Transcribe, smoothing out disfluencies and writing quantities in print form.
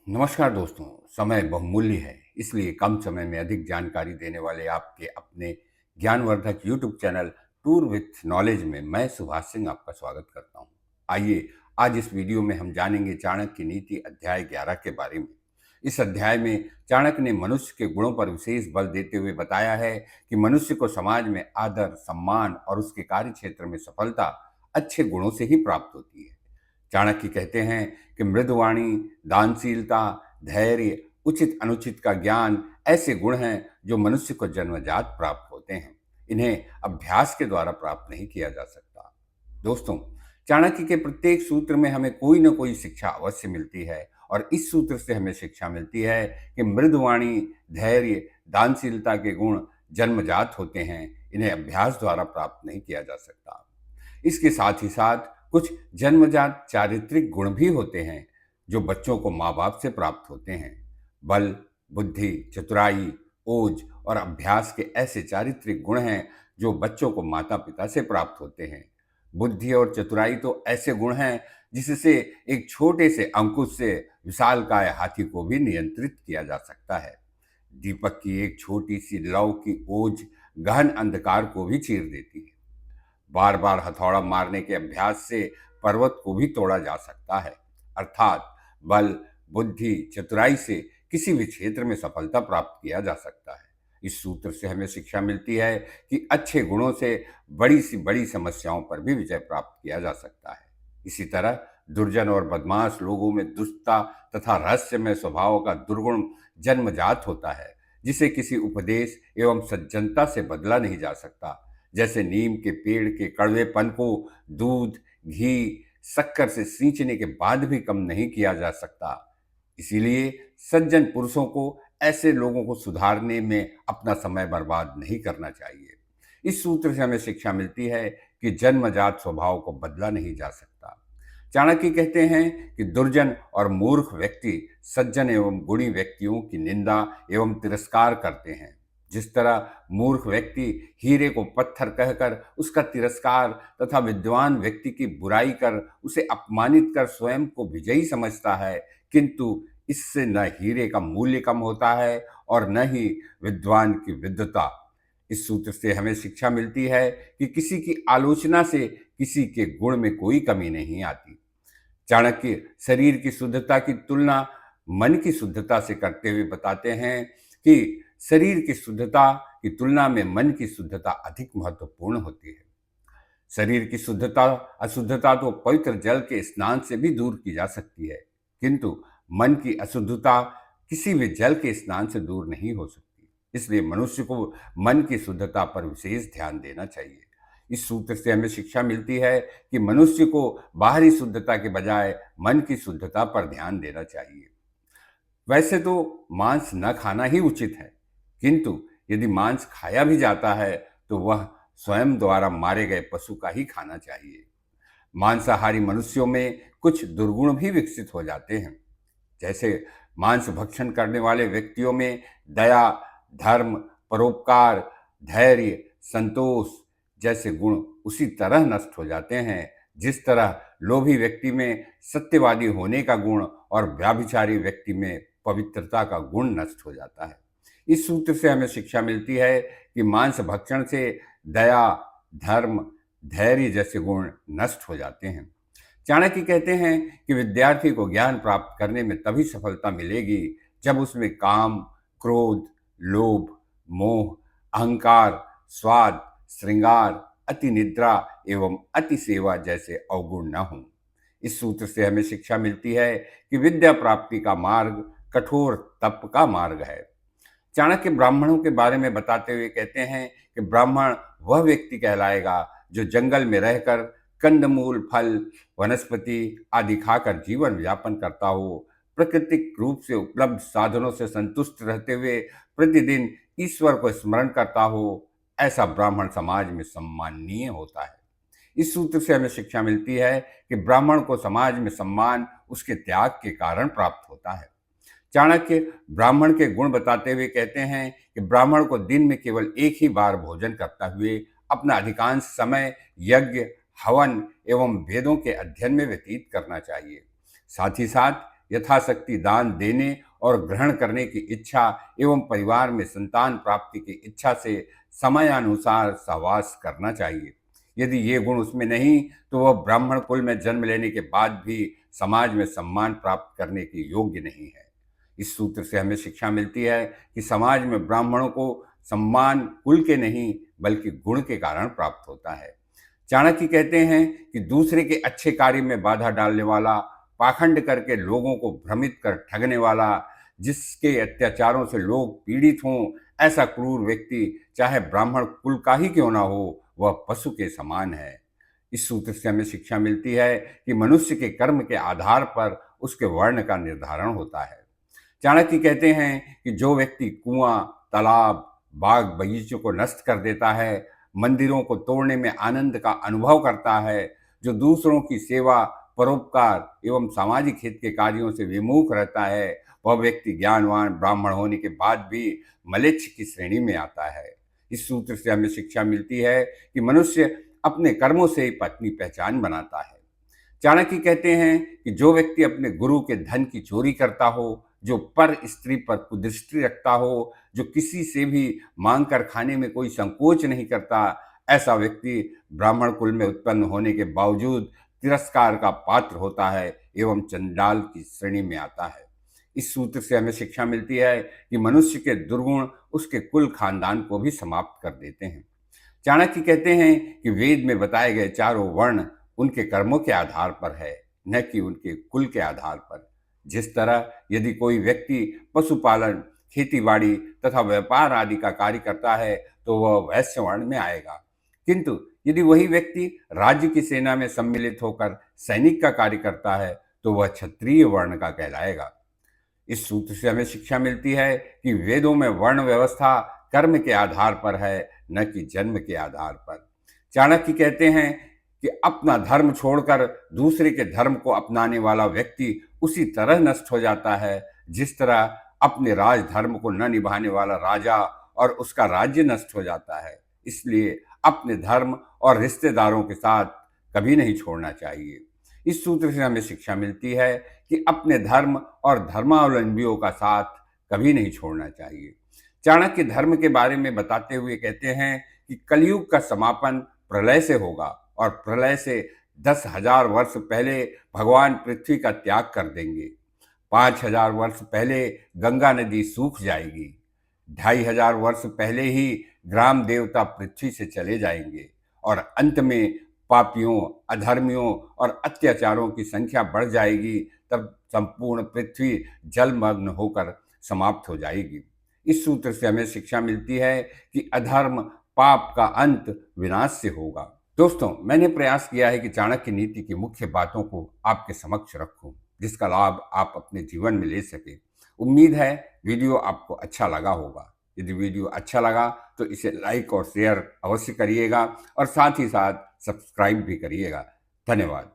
नमस्कार दोस्तों। समय बहुमूल्य है, इसलिए कम समय में अधिक जानकारी देने वाले आपके अपने ज्ञानवर्धक YouTube channel tour with knowledge में मैं सुभाष सिंह आपका स्वागत करता हूं। आइए आज इस वीडियो में हम जानेंगे चाणक्य नीति अध्याय 11 के बारे में। इस अध्याय में चाणक्य ने मनुष्य के गुणों पर विशेष बल देते हुए बताया है कि मनुष्य को समाज में आदर, सम्मान और उसके कार्य क्षेत्र में सफलता अच्छे गुणों से ही प्राप्त होती है। चाणक्य कहते हैं कि मृदुवाणी, दानशीलता, धैर्य, उचित अनुचित का ज्ञान ऐसे गुण हैं जो मनुष्य को जन्मजात प्राप्त होते हैं। इन्हें अभ्यास के द्वारा प्राप्त नहीं किया जा सकता। दोस्तों, चाणक्य के प्रत्येक सूत्र में हमें कोई न कोई शिक्षा अवश्य मिलती है और इस सूत्र से हमें शिक्षा मिलती है कि मृदुवाणी, धैर्य, दानशीलता के गुण जन्मजात होते हैं। इन्हें अभ्यास द्वारा प्राप्त नहीं किया जा सकता। इसके साथ ही साथ कुछ जन्मजात चारित्रिक गुण भी होते हैं जो बच्चों को माँ बाप से प्राप्त होते हैं। बल, बुद्धि, चतुराई, ओज और अभ्यास के ऐसे चारित्रिक गुण हैं जो बच्चों को माता पिता से प्राप्त होते हैं। बुद्धि और चतुराई तो ऐसे गुण हैं जिससे एक छोटे से अंकुश से विशालकाय हाथी को भी नियंत्रित किया जा सकता है। दीपक की एक छोटी सी लौ की ओज गहन अंधकार को भी चीर देती है। बार बार हथौड़ा मारने के अभ्यास से पर्वत को भी तोड़ा जा सकता है। अर्थात बल, बुद्धि, चतुराई से किसी भी क्षेत्र में सफलता प्राप्त किया जा सकता है। इस सूत्र से हमें शिक्षा मिलती है कि अच्छे गुणों से बड़ी सी बड़ी समस्याओं पर भी विजय प्राप्त किया जा सकता है। इसी तरह दुर्जन और बदमाश लोगों में दुष्टता तथा रहस्यमय स्वभाव का दुर्गुण जन्मजात होता है, जिसे किसी उपदेश एवं सज्जनता से बदला नहीं जा सकता। जैसे नीम के पेड़ के कड़वेपन को दूध, घी, शक्कर से सींचने के बाद भी कम नहीं किया जा सकता। इसीलिए सज्जन पुरुषों को ऐसे लोगों को सुधारने में अपना समय बर्बाद नहीं करना चाहिए। इस सूत्र से हमें शिक्षा मिलती है कि जन्मजात स्वभाव को बदला नहीं जा सकता। चाणक्य कहते हैं कि दुर्जन और मूर्ख व्यक्ति सज्जन एवं गुणी व्यक्तियों की निंदा एवं तिरस्कार करते हैं। जिस तरह मूर्ख व्यक्ति हीरे को पत्थर कहकर उसका तिरस्कार तथा विद्वान व्यक्ति की बुराई कर उसे अपमानित कर स्वयं को विजयी समझता है, किंतु इससे न हीरे का मूल्य कम होता है और न ही विद्वान की विद्वता। इस सूत्र से हमें शिक्षा मिलती है कि किसी की आलोचना से किसी के गुण में कोई कमी नहीं आती। चाणक्य शरीर की शुद्धता की तुलना मन की शुद्धता से करते हुए बताते हैं कि शरीर की शुद्धता की तुलना में मन की शुद्धता अधिक महत्वपूर्ण होती है। शरीर की शुद्धता अशुद्धता तो पवित्र जल के स्नान से भी दूर की जा सकती है, किंतु मन की अशुद्धता किसी भी जल के स्नान से दूर नहीं हो सकती। इसलिए मनुष्य को मन की शुद्धता पर विशेष ध्यान देना चाहिए। इस सूत्र से हमें शिक्षा मिलती है कि मनुष्य को बाहरी शुद्धता के बजाय मन की शुद्धता पर ध्यान देना चाहिए। वैसे तो मांस न खाना ही उचित है, किंतु यदि मांस खाया भी जाता है तो वह स्वयं द्वारा मारे गए पशु का ही खाना चाहिए। मांसाहारी मनुष्यों में कुछ दुर्गुण भी विकसित हो जाते हैं। जैसे मांस भक्षण करने वाले व्यक्तियों में दया, धर्म, परोपकार, धैर्य, संतोष जैसे गुण उसी तरह नष्ट हो जाते हैं जिस तरह लोभी व्यक्ति में सत्यवादी होने का गुण और व्याभिचारी व्यक्ति में पवित्रता का गुण नष्ट हो जाता है। इस सूत्र से हमें शिक्षा मिलती है कि मांस भक्षण से दया, धर्म, धैर्य जैसे गुण नष्ट हो जाते हैं। चाणक्य कहते हैं कि विद्यार्थी को ज्ञान प्राप्त करने में तभी सफलता मिलेगी जब उसमें काम, क्रोध, लोभ, मोह, अहंकार, स्वाद, श्रृंगार, अति निद्रा एवं अति सेवा जैसे अवगुण न हों। इस सूत्र से हमें शिक्षा मिलती है कि विद्या प्राप्ति का मार्ग कठोर तप का मार्ग है। चाणक्य ब्राह्मणों के बारे में बताते हुए कहते हैं कि ब्राह्मण वह व्यक्ति कहलाएगा जो जंगल में रहकर कंदमूल, फल, वनस्पति आदि खाकर जीवन यापन करता हो, प्राकृतिक रूप से उपलब्ध साधनों से संतुष्ट रहते हुए प्रतिदिन ईश्वर को स्मरण करता हो। ऐसा ब्राह्मण समाज में सम्माननीय होता है। इस सूत्र से हमें शिक्षा मिलती है कि ब्राह्मण को समाज में सम्मान उसके त्याग के कारण प्राप्त होता है। चाणक्य ब्राह्मण के गुण बताते हुए कहते हैं कि ब्राह्मण को दिन में केवल एक ही बार भोजन करते हुए अपना अधिकांश समय यज्ञ, हवन एवं वेदों के अध्ययन में व्यतीत करना चाहिए। साथ ही साथ यथाशक्ति दान देने और ग्रहण करने की इच्छा एवं परिवार में संतान प्राप्ति की इच्छा से समयानुसार सहवास करना चाहिए। यदि ये गुण उसमें नहीं तो वह ब्राह्मण कुल में जन्म लेने के बाद भी समाज में सम्मान प्राप्त करने के योग्य नहीं है। इस सूत्र से हमें शिक्षा मिलती है कि समाज में ब्राह्मणों को सम्मान कुल के नहीं बल्कि गुण के कारण प्राप्त होता है। चाणक्य कहते हैं कि दूसरे के अच्छे कार्य में बाधा डालने वाला, पाखंड करके लोगों को भ्रमित कर ठगने वाला, जिसके अत्याचारों से लोग पीड़ित हों, ऐसा क्रूर व्यक्ति चाहे ब्राह्मण कुल का ही क्यों ना हो, वह पशु के समान है। इस सूत्र से हमें शिक्षा मिलती है कि मनुष्य के कर्म के आधार पर उसके वर्ण का निर्धारण होता है। चाणक्य कहते हैं कि जो व्यक्ति कुआं, तालाब, बाग बगीचों को नष्ट कर देता है, मंदिरों को तोड़ने में आनंद का अनुभव करता है, जो दूसरों की सेवा, परोपकार एवं सामाजिक हित के कार्यों से विमुख रहता है, वह व्यक्ति ज्ञानवान ब्राह्मण होने के बाद भी म्लेच्छ की श्रेणी में आता है। इस सूत्र से हमें शिक्षा मिलती है कि मनुष्य अपने कर्मों से ही अपनी पहचान बनाता है। चाणक्य कहते हैं कि जो व्यक्ति अपने गुरु के धन की चोरी करता हो, जो पर स्त्री पर कुदृष्टि रखता हो, जो किसी से भी मांग कर खाने में कोई संकोच नहीं करता, ऐसा व्यक्ति ब्राह्मण कुल में उत्पन्न होने के बावजूद तिरस्कार का पात्र होता है एवं चंडाल की श्रेणी में आता है। इस सूत्र से हमें शिक्षा मिलती है कि मनुष्य के दुर्गुण उसके कुल खानदान को भी समाप्त कर देते हैं। चाणक्य कहते हैं कि वेद में बताए गए चारों वर्ण उनके कर्मों के आधार पर है, न कि उनके कुल के आधार पर। जिस तरह यदि कोई व्यक्ति पशुपालन, खेतीबाड़ी तथा व्यापार आदि का कार्य करता है तो वह वैश्य वर्ण में आएगा, किंतु यदि वही व्यक्ति राज्य की सेना में सम्मिलित होकर सैनिक का कार्य करता है तो वह क्षत्रिय वर्ण का कहलाएगा। इस सूत्र से हमें शिक्षा मिलती है कि वेदों में वर्ण व्यवस्था कर्म के आधार पर है, न कि जन्म के आधार पर। चाणक्य कहते हैं कि अपना धर्म छोड़कर दूसरे के धर्म को अपनाने वाला व्यक्ति उसी तरह नष्ट हो जाता है जिस तरह अपने राजधर्म को न निभाने वाला राजा और उसका राज्य नष्ट हो जाता है। इसलिए अपने धर्म और रिश्तेदारों के साथ कभी नहीं छोड़ना चाहिए। इस सूत्र से हमें शिक्षा मिलती है कि अपने धर्म और धर्मावलंबियों का साथ कभी नहीं छोड़ना चाहिए। चाणक्य धर्म के बारे में बताते हुए कहते हैं कि कलयुग का समापन प्रलय से होगा और प्रलय से 10,000 वर्ष पहले भगवान पृथ्वी का त्याग कर देंगे। 5,000 वर्ष पहले गंगा नदी सूख जाएगी। 2,500 वर्ष पहले ही ग्राम देवता पृथ्वी से चले जाएंगे और अंत में पापियों, अधर्मियों और अत्याचारों की संख्या बढ़ जाएगी। तब संपूर्ण पृथ्वी जलमग्न होकर समाप्त हो जाएगी। इस सूत्र से हमें शिक्षा मिलती है कि अधर्म, पाप का अंत विनाश से होगा। दोस्तों, मैंने प्रयास किया है कि चाणक्य नीति की मुख्य बातों को आपके समक्ष रखूं, जिसका लाभ आप अपने जीवन में ले सकें। उम्मीद है वीडियो आपको अच्छा लगा होगा। यदि वीडियो अच्छा लगा तो इसे लाइक और शेयर अवश्य करिएगा और साथ ही साथ सब्सक्राइब भी करिएगा। धन्यवाद।